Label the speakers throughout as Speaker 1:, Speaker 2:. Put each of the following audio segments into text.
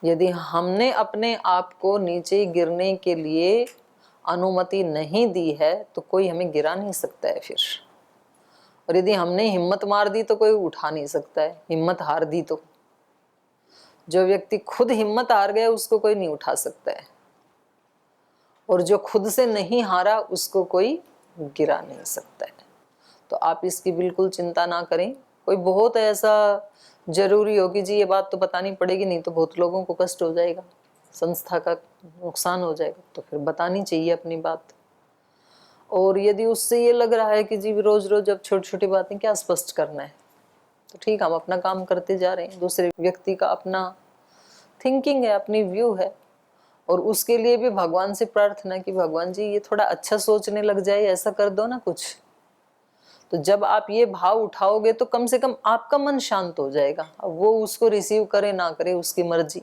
Speaker 1: यदि हमने अपने आप को नीचे गिरने के लिए अनुमति नहीं दी है तो कोई हमें गिरा नहीं सकता है फिर। और यदि हमने हिम्मत मार दी तो कोई उठा नहीं सकता है। हिम्मत हार दी तो जो व्यक्ति खुद हिम्मत हार गया उसको कोई नहीं उठा सकता है, और जो खुद से नहीं हारा उसको कोई गिरा नहीं सकता है। तो आप इसकी बिल्कुल चिंता ना करें। कोई बहुत ऐसा जरूरी हो कि जी ये बात तो बतानी पड़ेगी, नहीं तो बहुत लोगों को कष्ट हो जाएगा, संस्था का नुकसान हो जाएगा, तो फिर बतानी चाहिए अपनी बात। और यदि उससे ये लग रहा है कि जी रोज रोज अब छोटी छोटी बातें क्या स्पष्ट करना है, तो ठीक, हम अपना काम करते जा रहे हैं। दूसरे व्यक्ति का अपना थिंकिंग है, अपनी व्यू है, और उसके लिए भी भगवान से प्रार्थना कि भगवान जी ये थोड़ा अच्छा सोचने लग जाए, ऐसा कर दो ना कुछ। तो जब आप ये भाव उठाओगे तो कम से कम आपका मन शांत हो जाएगा। अब वो उसको रिसीव करे ना करे उसकी मर्जी।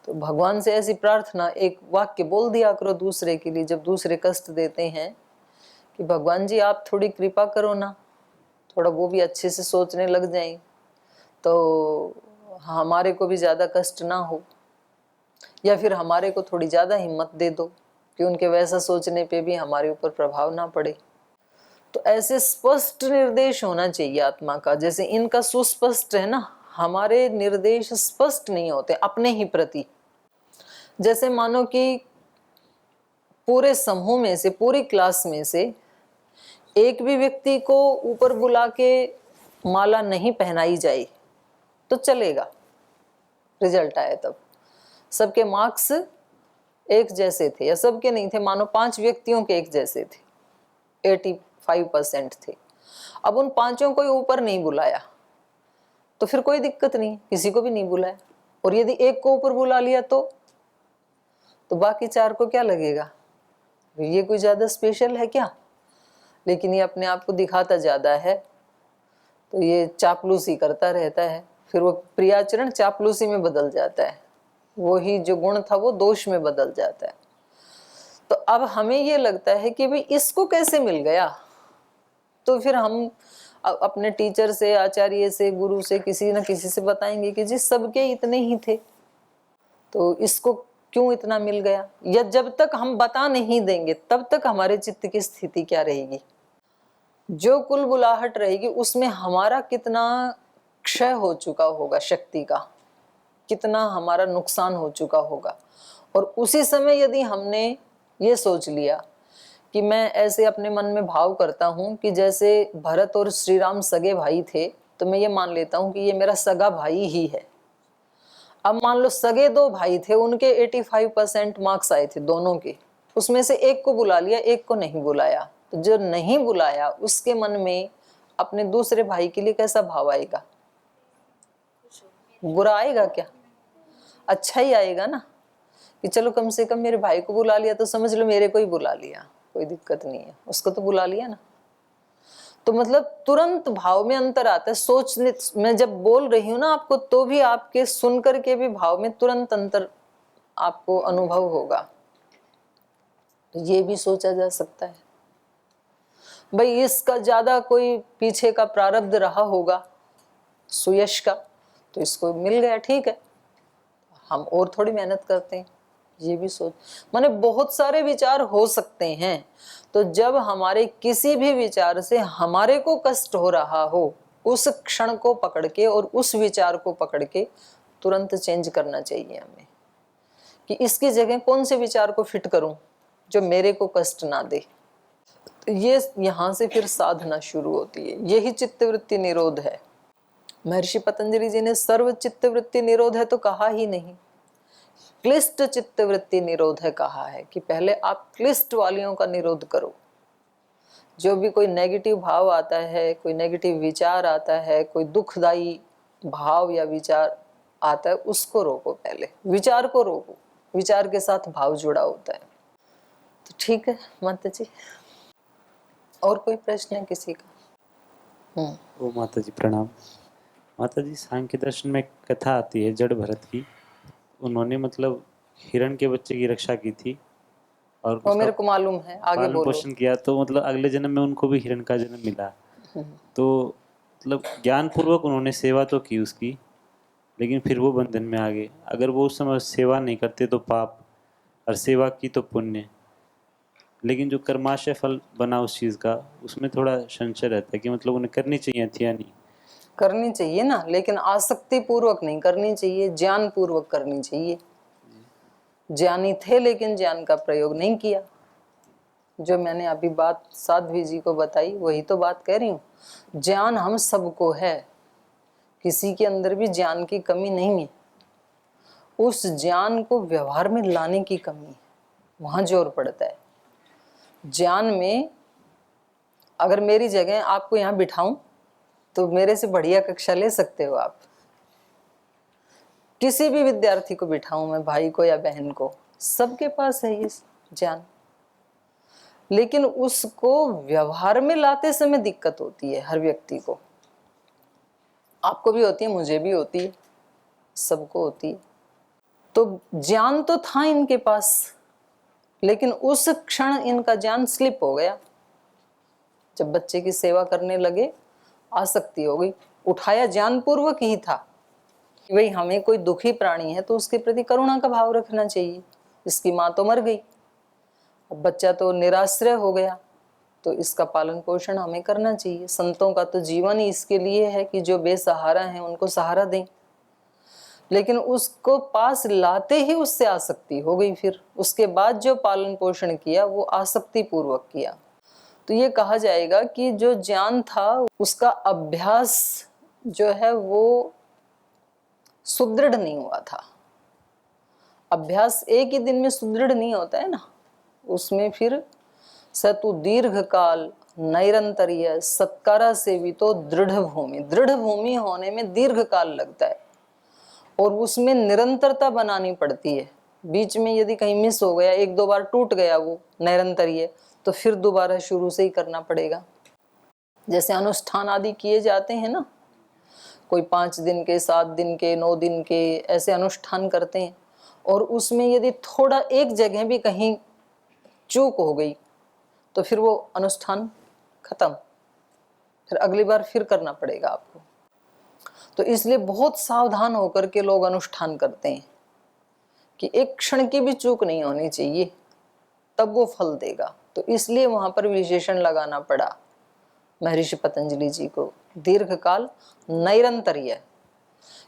Speaker 1: तो भगवान से ऐसी प्रार्थना, एक वाक्य बोल दिया करो दूसरे के लिए जब दूसरे कष्ट देते हैं कि भगवान जी आप थोड़ी कृपा करो ना, थोड़ा वो भी अच्छे से सोचने लग जाएं तो हमारे को भी ज़्यादा कष्ट ना हो, या फिर हमारे को थोड़ी ज़्यादा हिम्मत दे दो कि उनके वैसा सोचने पे भी हमारे ऊपर प्रभाव ना पड़े। तो ऐसे स्पष्ट निर्देश होना चाहिए आत्मा का। जैसे इनका सुस्पष्ट है ना, हमारे निर्देश स्पष्ट नहीं होते अपने ही प्रति। जैसे मानो कि पूरे समूह में से, पूरी क्लास में से एक भी व्यक्ति को ऊपर बुला के माला नहीं पहनाई जाए तो चलेगा, रिजल्ट आए तब। सबके मार्क्स एक जैसे थे, या सबके नहीं थे, मानो 5 व्यक्तियों के एक जैसे थे, 85% थे। अब उन 5 को ही ऊपर नहीं बुलाया तो फिर कोई दिक्कत नहीं, किसी को भी नहीं बुलाया। और यदि एक को ऊपर बुला लिया तो बाकी 4 को क्या लगेगा, ये कोई ज्यादा स्पेशल है क्या। लेकिन ये अपने आप को दिखाता ज्यादा है, तो ये चापलूसी करता रहता है। फिर वो प्रियाचरण चापलूसी में बदल जाता है, वही जो गुण था वो दोष में बदल जाता है। तो अब हमें ये लगता है कि भाई इसको कैसे मिल गया, तो फिर हम अपने टीचर से, आचार्य से, गुरु से, किसी न किसी से बताएंगे कि जी सबके इतने ही थे तो इसको क्यों इतना मिल गया। या जब तक हम बता नहीं देंगे तब तक हमारे चित्त की स्थिति क्या रहेगी, जो कुलबुलाहट रहेगी उसमें हमारा कितना क्षय हो चुका होगा, शक्ति का कितना हमारा नुकसान हो चुका होगा। और उसी समय यदि हमने ये सोच लिया कि मैं ऐसे अपने मन में भाव करता हूं कि जैसे भरत और श्री राम सगे भाई थे, तो मैं ये मान लेता हूं कि ये मेरा सगा भाई ही है। अब मान लो सगे 2 भाई थे, उनके 85% मार्क्स आए थे दोनों के, उसमें से एक को बुला लिया, एक को नहीं बुलाया। तो जो नहीं बुलाया उसके मन में अपने दूसरे भाई के लिए कैसा भाव आएगा, बुरा आएगा क्या, अच्छा ही आएगा ना, कि चलो कम से कम मेरे भाई को बुला लिया तो समझ लो मेरे को ही बुला लिया, कोई दिक्कत नहीं है, उसको तो बुला लिया ना। तो मतलब तुरंत भाव में अंतर आता है। सोचने मैं जब बोल रही हूं ना आपको, तो भी आपके सुन करके भी भाव में तुरंत अंतर आपको अनुभव होगा। तो ये भी सोचा जा सकता है भाई इसका ज्यादा कोई पीछे का प्रारब्ध रहा होगा सुयश का, तो इसको मिल गया, ठीक है, हम और थोड़ी मेहनत करते हैं। ये भी सोच, माने बहुत सारे विचार हो सकते हैं। तो जब हमारे किसी भी विचार से हमारे को कष्ट हो रहा हो, उस क्षण को पकड़ के और उस विचार को पकड़ के तुरंत चेंज करना चाहिए हमें, कि इसकी जगह कौन से विचार को फिट करूं जो मेरे को कष्ट ना दे। तो ये यहाँ से फिर साधना शुरू होती है। यही चित्तवृत्ति निरोध है। महर्षि पतंजलि जी ने सर्व चित्तवृत्ति निरोध है तो कहा ही नहीं, क्लिष्ट चित्तवृत्ति निरोध है कहा है, कि पहले आप क्लिष्ट वालियों का निरोध करो। जो भी कोई नेगेटिव भाव आता है, कोई नेगेटिव विचार आता है, कोई दुखदाई भाव या विचार आता है, उसको रोको। पहले विचार को रोको, विचार के साथ भाव जुड़ा होता है। तो ठीक है माता जी, और कोई प्रश्न है किसी का?
Speaker 2: ओ माता जी प्रणाम। माता जी, सांख्य दर्शन में कथा आती है जड़ भरत की। उन्होंने मतलब हिरण के बच्चे की रक्षा की थी और
Speaker 1: वो मेरे को मालूम है, आगे
Speaker 2: पालन
Speaker 1: बोलो।
Speaker 2: पोषण किया, तो मतलब अगले जन्म में उनको भी हिरण का जन्म मिला। तो मतलब ज्ञान पूर्वक उन्होंने सेवा तो की उसकी, लेकिन फिर वो बंधन में आ गए। अगर वो उस समय सेवा नहीं करते तो पाप, और सेवा की तो पुण्य। लेकिन जो कर्माशय फल बना उस चीज़ का, उसमें थोड़ा संशय रहता है कि मतलब उन्हें करनी चाहिए थी या नहीं।
Speaker 1: करनी चाहिए ना, लेकिन आसक्ति पूर्वक नहीं करनी चाहिए, ज्ञान पूर्वक करनी चाहिए। ज्ञानी थे लेकिन ज्ञान का प्रयोग नहीं किया। जो मैंने अभी बात साध्वी जी को बताई वही तो बात कह रही हूँ। ज्ञान हम सबको है, किसी के अंदर भी ज्ञान की कमी नहीं है। उस ज्ञान को व्यवहार में लाने की कमी है, वहां जोर पड़ता है। ज्ञान में अगर मेरी जगह आपको यहाँ बिठाऊं तो मेरे से बढ़िया कक्षा ले सकते हो आप। किसी भी विद्यार्थी को बिठाऊं मैं, भाई को या बहन को, सबके पास है ये ज्ञान, लेकिन उसको व्यवहार में लाते समय दिक्कत होती है हर व्यक्ति को। आपको भी होती है, मुझे भी होती है, सबको होती है। तो ज्ञान तो था इनके पास, लेकिन उस क्षण इनका ज्ञान स्लिप हो गया। जब बच्चे की सेवा करने लगे आसक्ति हो गई। उठाया ज्ञान पूर्वक ही था कि भाई हमें कोई दुखी प्राणी है तो उसके प्रति करुणा का भाव रखना चाहिए। इसकी माँ तो मर गई, अब बच्चा तो निराश्रय हो गया, तो इसका पालन पोषण हमें करना चाहिए। संतों का तो जीवन ही इसके लिए है कि जो बेसहारा हैं उनको सहारा दें। लेकिन उसको पास लाते ही उससे आसक्ति हो गई। फिर उसके बाद जो पालन पोषण किया वो आसक्ति पूर्वक किया। तो ये कहा जाएगा कि जो ज्ञान था उसका अभ्यास जो है वो सुदृढ़ नहीं हुआ था। अभ्यास एक ही दिन में सुदृढ़ नहीं होता है ना, उसमें फिर सतु दीर्घ काल नैरंतर्य सत्कारा से भी तो दृढ़ भूमि होने में दीर्घ काल लगता है और उसमें निरंतरता बनानी पड़ती है। बीच में यदि कहीं मिस हो गया, एक दो बार टूट गया वो नैरंतर्य, तो फिर दोबारा शुरू से ही करना पड़ेगा। जैसे अनुष्ठान आदि किए जाते हैं ना, कोई 5 दिन के, 7 दिन के, 9 दिन के ऐसे अनुष्ठान करते हैं, और उसमें यदि थोड़ा एक जगह भी कहीं चूक हो गई तो फिर वो अनुष्ठान खत्म, फिर अगली बार फिर करना पड़ेगा आपको। तो इसलिए बहुत सावधान होकर के लोग अनुष्ठान करते हैं कि एक क्षण की भी चूक नहीं होनी चाहिए, तब वो फल देगा। तो इसलिए वहां पर विशेषण लगाना पड़ा महर्षि पतंजलि जी को, दीर्घकाल नैरंतर्य,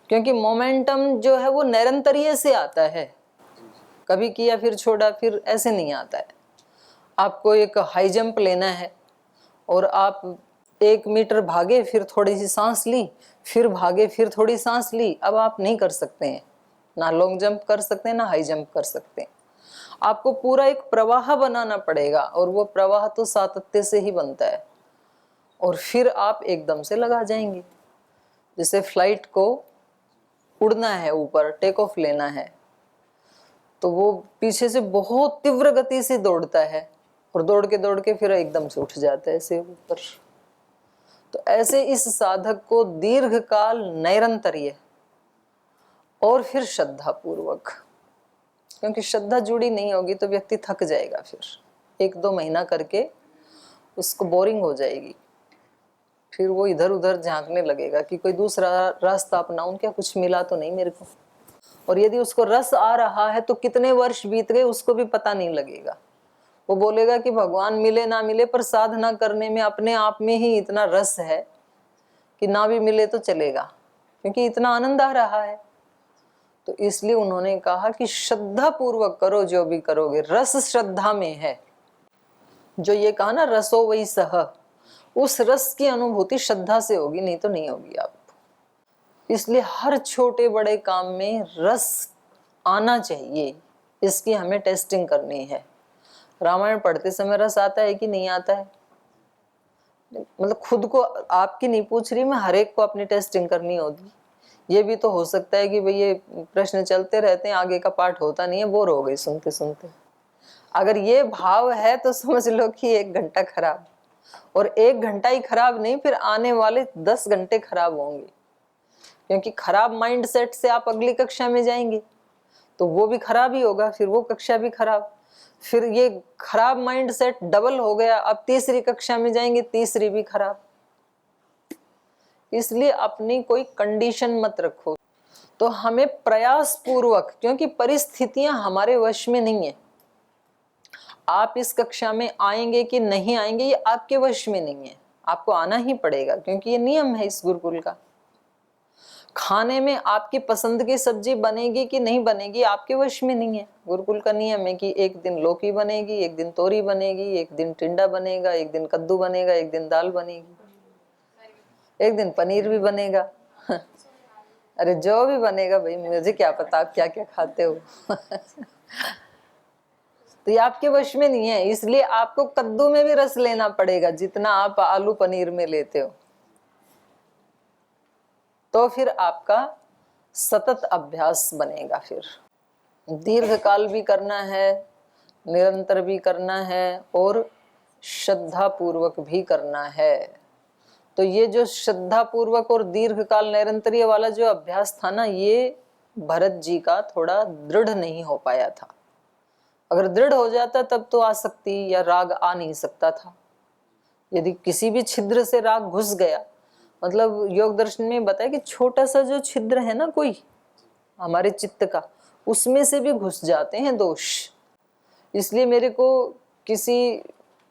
Speaker 1: क्योंकि मोमेंटम जो है वो नैरंतर्य से आता है। कभी किया फिर छोड़ा, फिर ऐसे नहीं आता है। आपको एक हाई जंप लेना है और आप 1 मीटर भागे, फिर थोड़ी सी सांस ली, फिर भागे, फिर थोड़ी सांस ली, अब आप नहीं कर सकते हैं, ना लॉन्ग जंप कर सकते हैं ना हाई जंप कर सकते हैं। आपको पूरा एक प्रवाह बनाना पड़ेगा, और वो प्रवाह तो सातत्य से ही बनता है, और फिर आप एकदम से लगा जाएंगे। जैसे फ्लाइट को उड़ना है, ऊपर टेक ऑफ लेना है, तो वो पीछे से बहुत तीव्र गति से दौड़ता है और दौड़ के फिर एकदम से उठ जाता है ऐसे ऊपर। तो ऐसे इस साधक को दीर्घकाल नैरंतर्य और फिर श्रद्धा पूर्वक, क्योंकि श्रद्धा जुड़ी नहीं होगी तो व्यक्ति थक जाएगा, फिर 1-2 महीना करके उसको बोरिंग हो जाएगी, फिर वो इधर उधर झांकने लगेगा कि कोई दूसरा रास्ता अपनाऊं क्या, कुछ मिला तो नहीं मेरे को। और यदि उसको रस आ रहा है तो कितने वर्ष बीत गए उसको भी पता नहीं लगेगा। वो बोलेगा कि भगवान मिले ना मिले पर साधना करने में अपने आप में ही इतना रस है कि ना भी मिले तो चलेगा, क्योंकि इतना आनंद आ रहा है। तो इसलिए उन्होंने कहा कि श्रद्धा पूर्वक करो जो भी करोगे, रस श्रद्धा में है। जो ये कहा ना रसो वही सह, उस रस की अनुभूति श्रद्धा से होगी, नहीं तो नहीं होगी आपको। इसलिए हर छोटे बड़े काम में रस आना चाहिए, इसकी हमें टेस्टिंग करनी है। रामायण पढ़ते समय रस आता है कि नहीं आता है? मतलब खुद को आपकी नहीं पूछ रही मैं, हर एक को अपनी टेस्टिंग करनी होगी। ये भी तो हो सकता है कि भाई ये प्रश्न चलते रहते हैं, आगे का पाठ होता नहीं है, बोर हो गई सुनते सुनते। अगर ये भाव है तो समझ लो कि 1 घंटा खराब, और 1 घंटा ही खराब नहीं, फिर आने वाले 10 घंटे खराब होंगे, क्योंकि खराब माइंड सेट से आप अगली कक्षा में जाएंगे तो वो भी खराब ही होगा, फिर वो कक्षा भी खराब, फिर ये खराब माइंड सेट डबल हो गया, अब तीसरी कक्षा में जाएंगे, तीसरी भी खराब। इसलिए अपनी कोई कंडीशन मत रखो। तो हमें प्रयास पूर्वक, क्योंकि परिस्थितियां हमारे वश में नहीं है, आप इस कक्षा में आएंगे कि नहीं आएंगे ये आपके वश में नहीं है, आपको आना ही पड़ेगा, क्योंकि ये नियम है इस गुरुकुल का। खाने में आपकी पसंद की सब्जी बनेगी कि नहीं बनेगी आपके वश में नहीं है। गुरुकुल का नियम है कि एक दिन लौकी बनेगी, एक दिन तोरी बनेगी, एक दिन टिंडा बनेगा, एक दिन कद्दू बनेगा, एक दिन दाल बनेगी, एक दिन पनीर भी बनेगा। अरे जो भी बनेगा भाई, मुझे क्या पता आप क्या क्या खाते हो। तो ये आपके वश में नहीं है, इसलिए आपको कद्दू में भी रस लेना पड़ेगा जितना आप आलू पनीर में लेते हो। तो फिर आपका सतत अभ्यास बनेगा। फिर दीर्घ काल भी करना है, निरंतर भी करना है, और श्रद्धा पूर्वक भी करना है। तो ये जो श्रद्धा पूर्वक और दीर्घ काल निरंतरीय वाला जो अभ्यास था ना, ये भरत जी का थोड़ा दृढ़ नहीं हो पाया था। अगर दृढ़ हो जाता तब तो आसक्ति या राग आ नहीं सकता था। यदि किसी भी छिद्र से राग घुस गया, मतलब योग दर्शन में बताया कि छोटा सा जो छिद्र है ना कोई हमारे चित्त का, उसमें से भी घुस जाते हैं दोष। इसलिए मेरे को किसी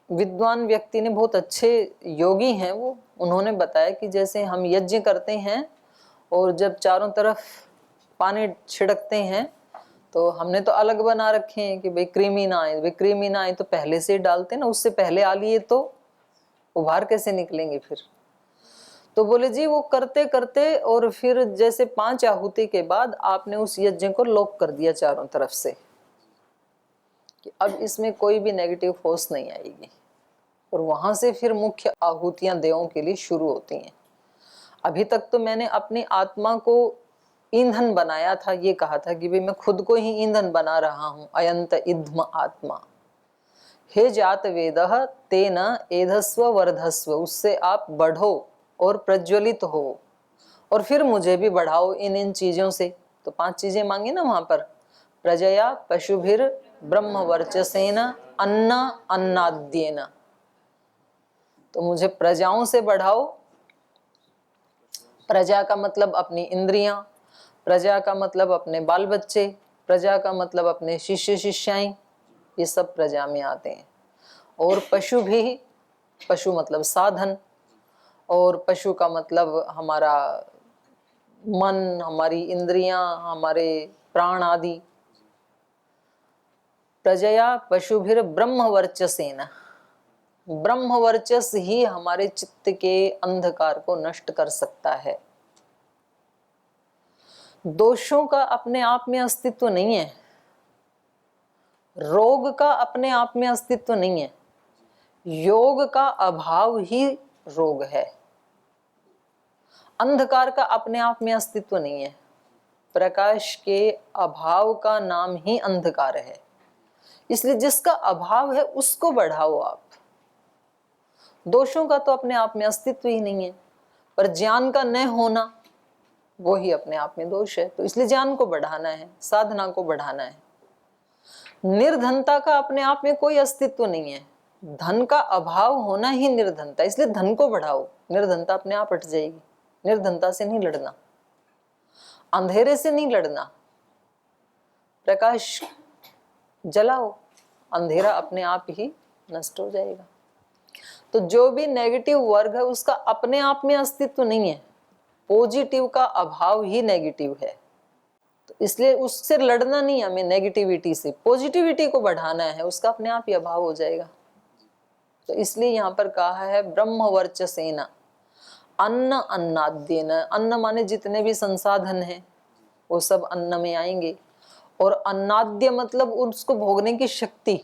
Speaker 1: विद्वान व्यक्ति ने, बहुत अच्छे योगी हैं वो, उन्होंने बताया कि जैसे हम यज्ञ करते हैं और जब चारों तरफ पानी छिड़कते हैं तो हमने तो अलग बना रखे हैं कि भाई कृमि ना आए, भाई कृमि ना आए तो पहले से ही डालते ना, उससे पहले आ लिए तो उभार कैसे निकलेंगे फिर। तो बोले जी वो करते करते और फिर जैसे 5 आहुति के बाद आपने उस यज्ञ को लॉक कर दिया चारों तरफ से कि अब इसमें कोई भी नेगेटिव फोर्स नहीं आएगी, और वहां से फिर मुख्य आहुतियां देवों के लिए शुरू होती हैं। अभी तक तो मैंने अपनी आत्मा को ईंधन बनाया था, ये कहा था कि भाई मैं खुद को ही ईंधन बना रहा हूं, अयंत इध्म आत्मा। हे जात वेदः तेन एधस्व वर्धस्व, उससे आप बढ़ो और प्रज्वलित हो, और फिर मुझे भी बढ़ाओ इन चीजों से। तो 5 चीजें मांगी ना वहां पर, प्रजया पशुभिर ब्रह्म वर्चसेन अन्न अन्नाद्येन। तो मुझे प्रजाओं से बढ़ाओ। प्रजा का मतलब अपनी इंद्रियां, प्रजा का मतलब अपने बाल बच्चे, प्रजा का मतलब अपने शिष्य शिष्याएं, ये सब प्रजा में आते हैं। और पशु भी, पशु मतलब साधन, और पशु का मतलब हमारा मन, हमारी इंद्रियां, हमारे प्राण आदि। प्रजया पशुभिर ब्रह्म वर्चसेन, ब्रह्म वर्चस ही हमारे चित्त के अंधकार को नष्ट कर सकता है। दोषों का अपने आप में अस्तित्व नहीं है, रोग का अपने आप में अस्तित्व नहीं है, योग का अभाव ही रोग है। अंधकार का अपने आप में अस्तित्व नहीं है, प्रकाश के अभाव का नाम ही अंधकार है। इसलिए जिसका अभाव है उसको बढ़ाओ आप। दोषों का तो अपने आप में अस्तित्व ही नहीं है, पर ज्ञान का न होना वो ही अपने आप में दोष है। तो इसलिए ज्ञान को बढ़ाना है, साधना को बढ़ाना है। निर्धनता का अपने आप में कोई अस्तित्व नहीं है, धन का अभाव होना ही निर्धनता, इसलिए धन को बढ़ाओ, निर्धनता अपने आप हट जाएगी। निर्धनता से नहीं लड़ना, अंधेरे से नहीं लड़ना, प्रकाश जलाओ, अंधेरा अपने आप ही नष्ट हो जाएगा। तो जो भी नेगेटिव वर्ग है उसका अपने आप में अस्तित्व नहीं है, पॉजिटिव का अभाव ही नेगेटिव है। तो इसलिए उससे लड़ना नहीं हमें, नेगेटिविटी से पॉजिटिविटी को बढ़ाना है, उसका अपने आप ही अभाव हो जाएगा। तो इसलिए यहाँ पर कहा है ब्रह्म वर्चसेन अन्न अन्नाद्येन, अन्न माने जितने भी संसाधन हैं वो सब अन्न में आएंगे, और अन्नाद्य मतलब उसको भोगने की शक्ति।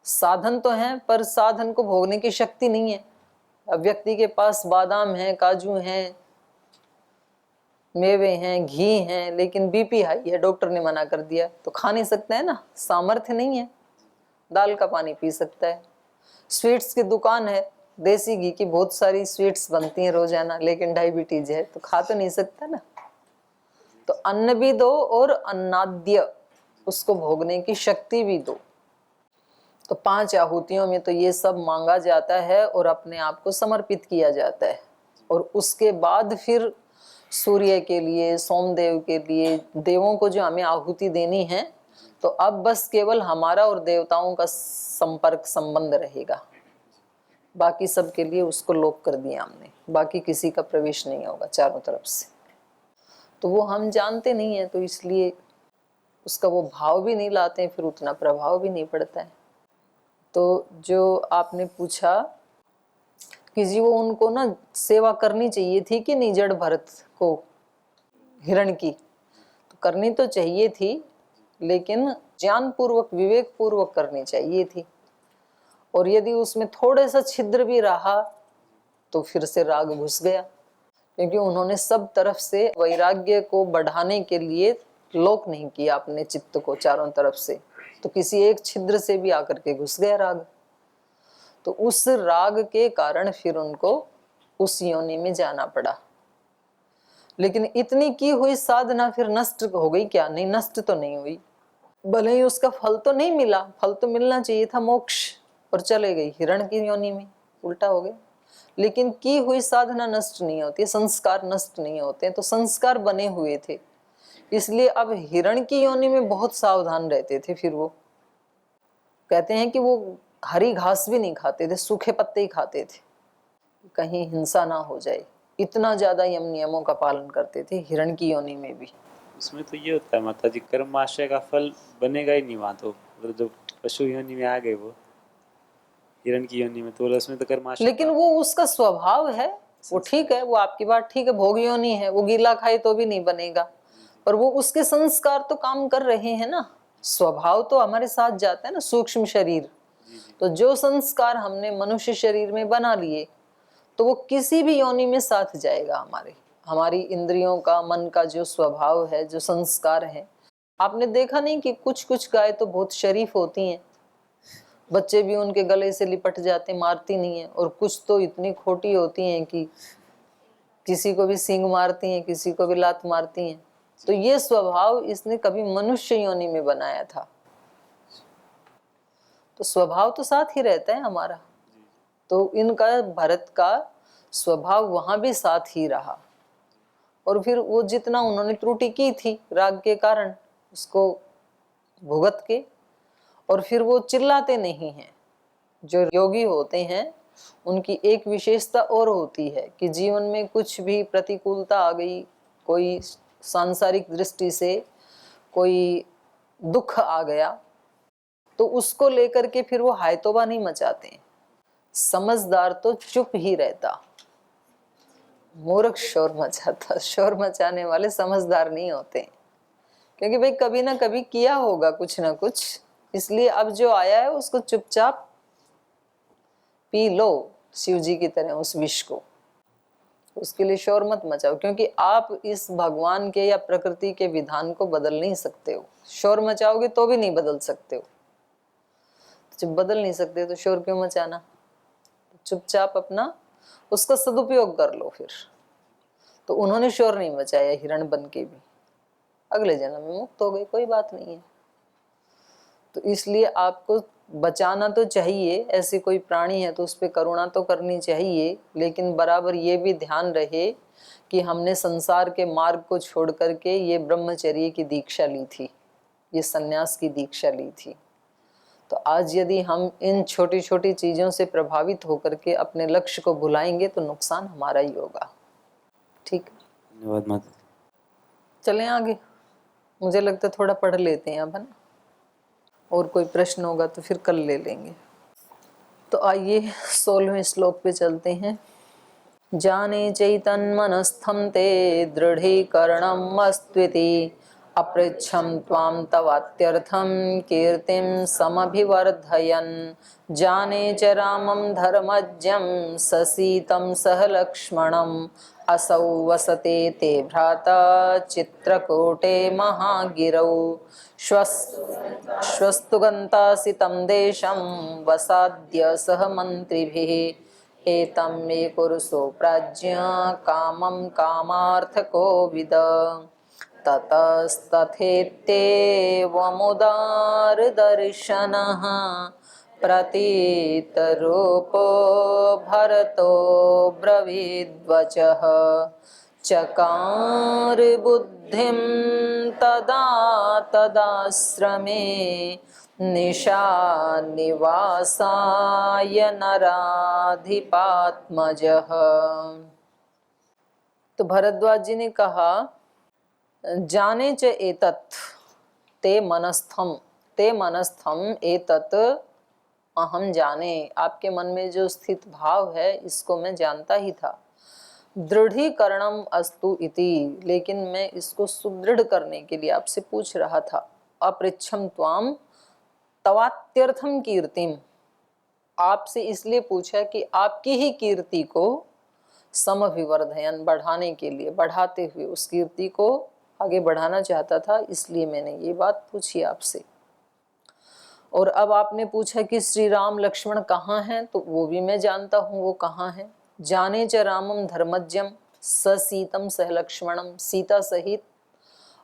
Speaker 1: साधन तो हैं पर साधन को भोगने की शक्ति नहीं है। अब व्यक्ति के पास बादाम है, काजू हैं, मेवे हैं, घी हैं, लेकिन बीपी हाई है, डॉक्टर ने मना कर दिया, तो खा नहीं सकता है ना, सामर्थ्य नहीं है। दाल का पानी पी सकता है। स्वीट्स की दुकान है, देसी घी की बहुत सारी स्वीट्स बनती हैं रोजाना, लेकिन डायबिटीज है तो खा तो नहीं सकता ना। तो अन्न भी दो और अन्नाद्य, उसको भोगने की शक्ति भी दो। तो 5 आहुतियों में तो ये सब मांगा जाता है और अपने आप को समर्पित किया जाता है। और उसके बाद फिर सूर्य के लिए, सोमदेव के लिए, देवों को जो हमें आहुति देनी है, तो अब बस केवल हमारा और देवताओं का संपर्क संबंध रहेगा। बाकी सब के लिए उसको लोप कर दिया हमने, बाकी किसी का प्रवेश नहीं होगा चारों तरफ से। तो वो हम जानते नहीं है, तो इसलिए उसका वो भाव भी नहीं लाते, फिर उतना प्रभाव भी नहीं पड़ता है। तो जो आपने पूछा कि जी वो उनको ना सेवा करनी चाहिए थी कि नहीं, जड़ भरत को, हिरण की, तो करनी तो चाहिए थी, लेकिन ज्ञान पूर्वक, विवेक पूर्वक करनी चाहिए थी। और यदि उसमें थोड़े सा छिद्र भी रहा तो फिर से राग घुस गया, क्योंकि उन्होंने सब तरफ से वैराग्य को बढ़ाने के लिए लोक नहीं किया अपने चित्त को चारों तरफ से, तो किसी एक छिद्र से भी आकर के घुस गया राग। तो उस राग के कारण फिर उनको उस योनि में जाना पड़ा। लेकिन इतनी की हुई साधना फिर नष्ट हो गई क्या? नहीं, नष्ट तो नहीं हुई। भले ही उसका फल तो नहीं मिला, फल तो मिलना चाहिए था मोक्ष, और चले गई हिरण की योनि में, उल्टा हो गया। लेकिन की हुई साधना नष्ट नहीं होती, संस्कार नष्ट नहीं होते। तो संस्कार बने हुए थे, इसलिए अब हिरण की योनि में बहुत सावधान रहते थे। फिर वो कहते हैं कि वो हरी घास भी नहीं खाते थे, सूखे पत्ते ही खाते थे, कहीं हिंसा ना हो जाए। इतना ज्यादा यम नियमों का पालन करते थे हिरण की योनि में भी।
Speaker 2: उसमें तो ये होता है माता जी, कर्म आश्रय का फल बनेगा ही नहीं वहाँ तो, मतलब जब पशु योनि में आ गए वो हिरण की योनि में, तो उसमें तो कर्म आश्रय।
Speaker 1: लेकिन वो उसका स्वभाव है, वो ठीक है, वो आपकी बात ठीक है, भोग योनि है, वो गीला खाए तो भी नहीं बनेगा, पर वो उसके संस्कार तो काम कर रहे हैं ना। स्वभाव तो हमारे साथ जाता है ना, सूक्ष्म शरीर। तो जो संस्कार हमने मनुष्य शरीर में बना लिए, तो वो किसी भी योनि में साथ जाएगा हमारे। हमारी इंद्रियों का, मन का जो स्वभाव है, जो संस्कार है। आपने देखा नहीं कि कुछ कुछ गाय तो बहुत शरीफ होती हैं, बच्चे भी उनके गले से लिपट जाते, मारती नहीं है, और कुछ तो इतनी खोटी होती हैं कि किसी को भी सींग मारती हैं, किसी को भी लात मारती हैं। तो ये स्वभाव इसने कभी मनुष्य योनि में बनाया था। तो स्वभाव तो साथ ही रहता है हमारा। तो इनका, भरत का स्वभाव वहां भी साथ ही रहा। और फिर वो जितना उन्होंने त्रुटि की थी राग के कारण, उसको भुगत के, और फिर वो चिल्लाते नहीं हैं। जो योगी होते हैं उनकी एक विशेषता और होती है कि जीवन में कुछ भी प्रतिकूलता आ गई, कोई सांसारिक दृष्टि से कोई दुख आ गया, तो उसको लेकर के फिर वो हाय तौबा नहीं मचाते। समझदार तो चुप ही रहता, मूर्ख शोर मचाता। शोर मचाने वाले समझदार नहीं होते, क्योंकि भाई कभी ना कभी किया होगा कुछ ना कुछ, इसलिए अब जो आया है उसको चुपचाप पी लो, शिव जी की तरह उस विष को। उसके लिए शोर मत मचाओ, क्योंकि आप इस भगवान के या प्रकृति के विधान को बदल नहीं सकते हो। शोर मचाओगे तो भी नहीं बदल सकते हो। जब बदल नहीं सकते तो शोर क्यों मचाना? चुपचाप अपना उसका सदुपयोग कर लो फिर। तो उन्होंने शोर नहीं मचाया, हिरण बन के भी अगले जन्म में मुक्त हो गए, कोई बात नहीं है। तो इसलिए आपको बचाना तो चाहिए, ऐसी कोई प्राणी है तो उस पर करुणा तो करनी चाहिए, लेकिन बराबर ये भी ध्यान रहे कि हमने संसार के मार्ग को छोड़ करके ये ब्रह्मचर्य की दीक्षा ली थी। ये सन्यास की दीक्षा ली थी। तो आज यदि हम इन छोटी छोटी चीज़ों से प्रभावित होकर के अपने लक्ष्य को भुलाएंगे तो नुकसान हमारा ही होगा। ठीक,
Speaker 2: धन्यवाद माता जी।
Speaker 1: चलें आगे। मुझे लगता है थोड़ा पढ़ लेते हैं अब, है ना, और कोई प्रश्न होगा तो फिर कल ले लेंगे। तो आइए 16वें श्लोक पे चलते हैं। जाने चैतन्मनस्थं ते दृढ़ीकरणं मस्त्विति अपृच्छं त्वां तवात्यर्थं कीर्तिं समभिवर्धयन् जाने च रामं धर्मज्ञं ससीतं सह लक्ष्मणम् असौ वसते ते भ्राता चित्रकूटे महागिरौ श्वस्तुगन्तासि तं देशं वसाद्य सह मन्त्रिभिः एतं मे कुरु सुप्राज्ञ कामं कामार्थको विद ततस्तथेत्येवमुदारदर्शनः प्रतीतरूपो भरतो ब्रवीद्वचः चकार बुद्धिं तदा तदाश्रमे निशानिवासाय नराधिपात्मजः। तो भरद्वाज जी ने कहा, जाने च एतत् ते मनस्थम एतत् अहम जाने। आपके मन में जो स्थित भाव है इसको मैं जानता ही था। दृढ़ीकरणम अस्तु इति, लेकिन मैं इसको सुदृढ़ करने के लिए आपसे पूछ रहा था। अपृच्छम त्वाम तवात्यर्थम कीर्तिम, आपसे इसलिए पूछा कि आपकी ही कीर्ति को समभिवर्धयन, बढ़ाने के लिए, बढ़ाते हुए उस कीर्ति को आगे बढ़ाना चाहता था, इसलिए मैंने ये बात पूछी आपसे। और अब आपने पूछा कि श्री राम लक्ष्मण कहाँ हैं, तो वो भी मैं जानता हूँ वो कहाँ हैं। जाने च रामम धर्मज्ञम स सीतम सह लक्ष्मणम, सीता सहित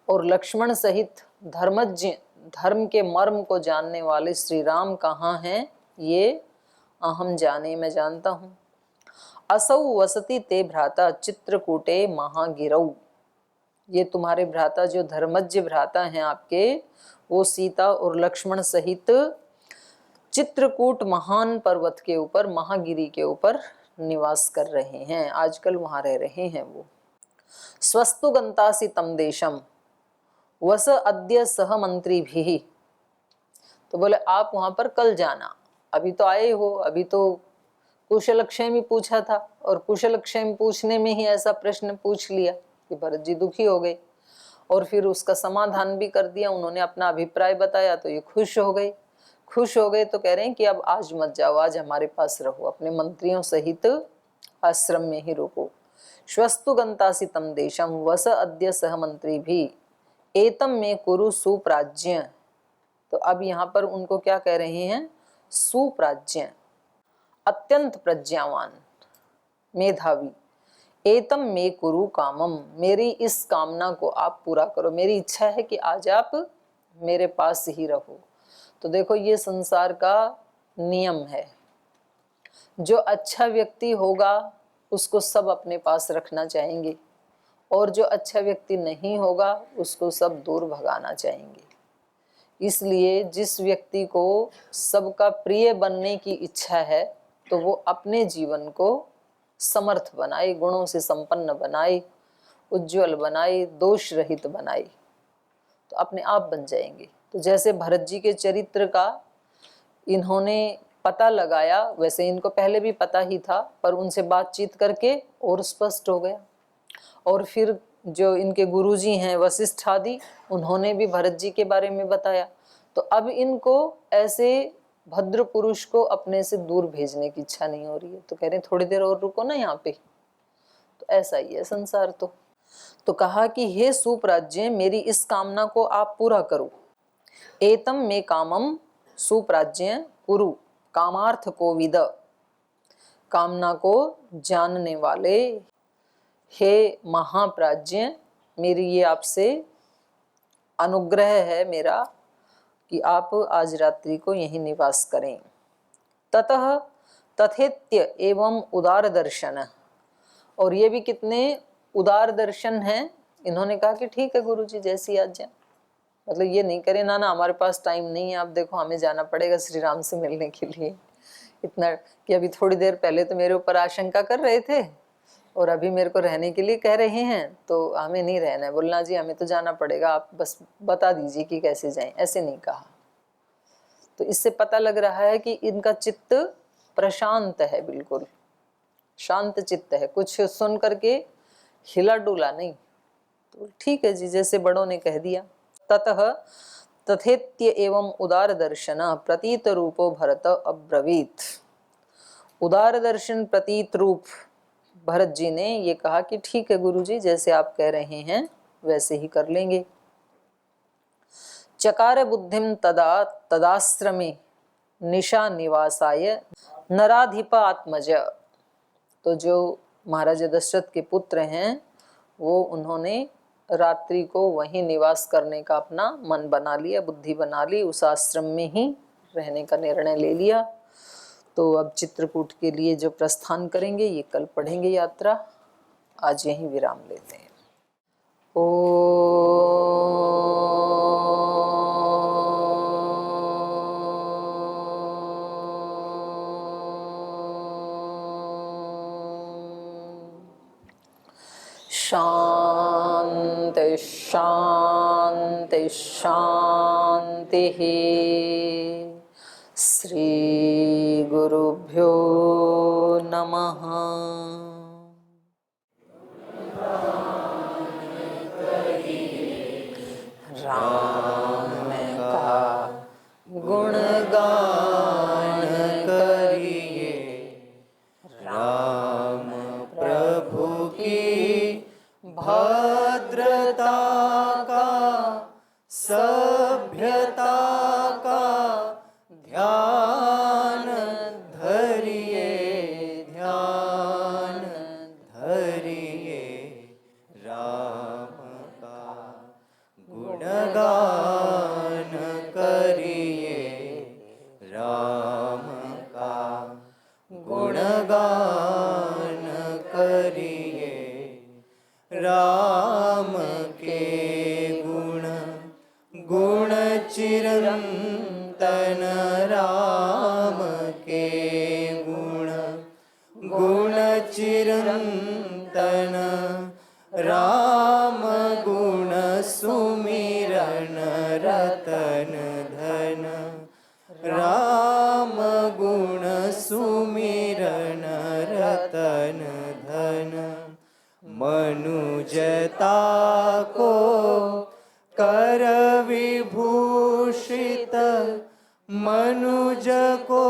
Speaker 1: और लक्ष्मण सहित धर्मज्ञ, धर्म के मर्म को जानने वाले श्री राम कहाँ हैं, ये अहम जाने, मैं जानता हूँ। असौ वसति ते भ्राता चित्रकूटे महागिरौ, ये तुम्हारे भ्राता जो धर्मज्ञ भ्राता हैं आपके, वो सीता और लक्ष्मण सहित चित्रकूट महान पर्वत के ऊपर, महागिरी के ऊपर निवास कर रहे हैं, आजकल वहां रह रहे हैं वो। स्वस्तु गंतासि तम देशम वस अद्य सह मंत्री भी, तो बोले आप वहां पर कल जाना, अभी तो आए हो, अभी तो कुशलक्षेम ही पूछा था, और कुशलक्षेम पूछने में ही ऐसा प्रश्न पूछ लिया कि भरत जी दुखी हो गए, और फिर उसका समाधान भी कर दिया, उन्होंने अपना अभिप्राय बताया तो ये खुश हो गए। खुश हो गए तो कह रहे हैं कि अब आज मत जाओ, आज हमारे पास रहो, अपने मंत्रियों सहित आश्रम में ही रुको। श्वस्तु गंतासि तम देशम वस अद्य सह मंत्री भी एतम में कुरु सुप्राज्ञ, तो अब यहाँ पर उनको क्या कह रहे हैं, सुप्राज्ञ, अत्यंत प्रज्ञावान, मेधावी। एतम में कुरु कामम, मेरी इस कामना को आप पूरा करो, मेरी इच्छा है कि आज आप मेरे पास ही रहो। तो देखो ये संसार का नियम है, जो अच्छा व्यक्ति होगा उसको सब अपने पास रखना चाहेंगे, और जो अच्छा व्यक्ति नहीं होगा उसको सब दूर भगाना चाहेंगे। इसलिए जिस व्यक्ति को सबका प्रिय बनने की इच्छा है तो वो अपने जीवन को समर्थ बनाए, गुणों से संपन्न बनाए, उज्जवल बनाए, दोष रहित बनाए, तो अपने आप बन जाएंगे। तो जैसे भरत जी के चरित्र का इन्होंने पता लगाया, वैसे इनको पहले भी पता ही था, पर उनसे बातचीत करके और स्पष्ट हो गया। और फिर जो इनके गुरुजी हैं वशिष्ठ आदि, उन्होंने भी भरत जी के बारे में बताया। तो अब इनको ऐसे भद्र पुरुष को अपने से दूर भेजने की इच्छा नहीं हो रही है, तो कह रहे हैं थोड़ी देर और रुको ना यहाँ पे। तो ऐसा ही है संसार। तो कहा कि हे सुप्राज्ञ, मेरी इस कामना को आप पूरा करो। एतम में कामम सुप्राज्ञ कुरु, कामार्थ को विद, कामना को जानने वाले हे महाप्राज्ञ, मेरी ये आपसे अनुग्रह है मेरा कि आप आज रात्रि को यहीं निवास करें। ततः तथेत्य एवं उदार दर्शन, और ये भी कितने उदार दर्शन हैं। इन्होंने कहा कि ठीक है गुरुजी, जैसी आज्ञा, मतलब ये नहीं करे ना ना हमारे पास टाइम नहीं है, आप देखो हमें जाना पड़ेगा श्री राम से मिलने के लिए। इतना कि अभी थोड़ी देर पहले तो मेरे ऊपर आशंका कर रहे थे और अभी मेरे को रहने के लिए कह रहे हैं, तो हमें नहीं रहना है। बोलना जी हमें तो जाना पड़ेगा, आप बस बता दीजिए कि कैसे जाएं, ऐसे नहीं कहा। तो इससे पता लग रहा है कि इनका चित्त प्रशांत है, बिल्कुल शांत चित्त है, कुछ सुन करके हिला डुला नहीं। तो ठीक है जी, जैसे बड़ों ने कह दिया। ततः तथेत्य एवं उदार दर्शन प्रतीत रूपो भरत अब्रवीत। उदार दर्शन प्रतीत रूप भरत जी ने ये कहा कि ठीक है गुरुजी, जैसे आप कह रहे हैं वैसे ही कर लेंगे। चकार बुद्धिम तदा तदाश्रमे निशा निवासाय नराधिप आत्मज। तो जो महाराजा दशरथ के पुत्र हैं वो उन्होंने रात्रि को वहीं निवास करने का अपना मन बना लिया, बुद्धि बना ली, उस आश्रम में ही रहने का निर्णय ले लिया। तो अब चित्रकूट के लिए जो प्रस्थान करेंगे ये कल पढ़ेंगे यात्रा। आज यहीं विराम लेते हैं। शांति शांति शांति। श्री गुरुभ्यो नमः। राम का गुणगान करिए, राम प्रभु की भद्रता का, सभ्यता का ध्यान धरिए, ध्यान धरिए। राम का गुणगान करिए, राम का गुणगान करिए। राम के गुण गुण चिरंतन, राम के गुण गुण चिरंतन, राम गुण सुमिरन रतन धन, राम गुण सुमिरन रतन धन। मनुजता को कर विभूषित, मनुज को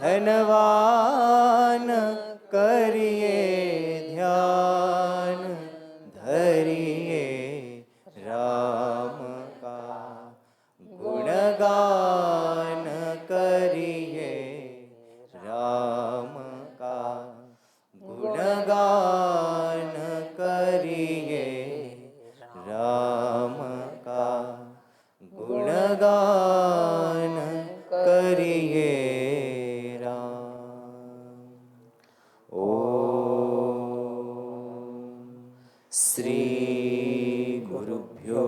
Speaker 1: धनवान करिए, ध्यान धरिए। राम का गुणगान करिए, राम का गुणगान करिए, राम का गुणगान करिए। राम। ओम श्री गुरुभ्यो